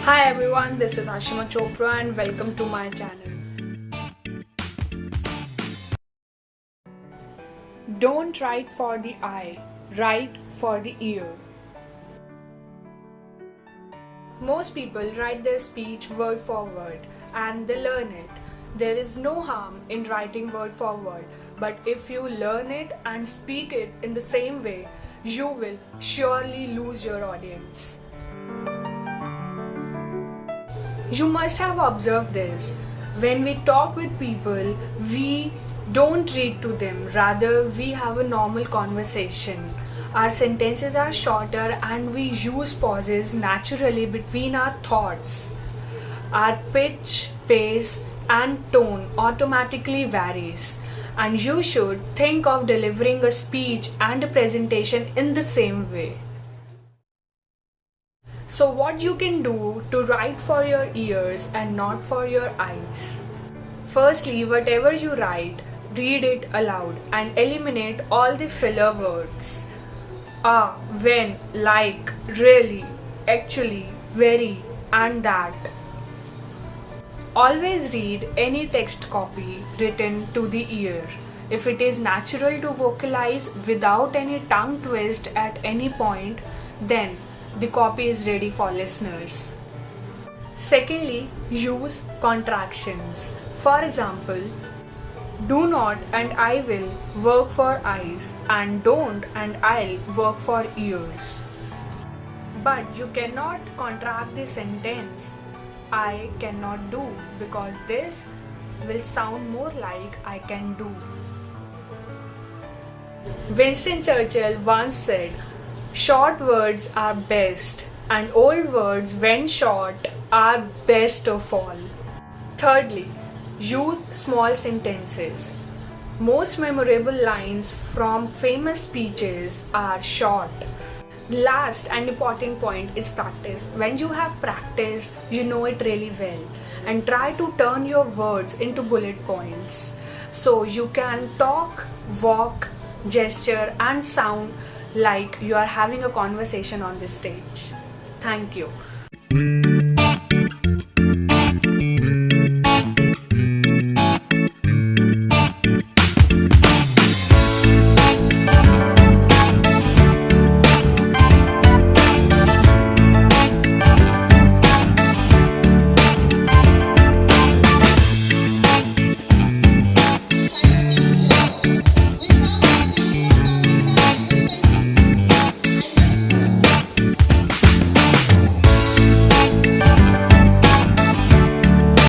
Hi everyone, this is Ashima Chopra and welcome to my channel. Don't write for the eye, write for the ear. Most people write their speech word for word and they learn it. There is no harm in writing word for word, but if you learn it and speak it in the same way, you will surely lose your audience. You must have observed this. When we talk with people, we don't read to them, rather, we have a normal conversation. Our sentences are shorter and we use pauses naturally between our thoughts. Our pitch, pace, and tone automatically varies. And you should think of delivering a speech and a presentation in the same way. So what you can do to write for your ears and not for your eyes? Firstly, whatever you write, read it aloud and eliminate all the filler words. When, like, really, actually, very, and that. Always read any text copy written to the ear. If it is natural to vocalize without any tongue twist at any point, then the copy is ready for listeners. Secondly, use contractions. For example, do not and I will work for eyes and don't and I'll work for ears. But you cannot contract the sentence I cannot do because this will sound more like I can do. Winston Churchill once said, "Short words are best, and old words, when short, are best of all." Thirdly, use small sentences. Most memorable lines from famous speeches are short. The last and important point is practice. When you have practiced, you know it really well. And try to turn your words into bullet points. So you can talk, walk, gesture, and sound like you are having a conversation on the stage. Thank you.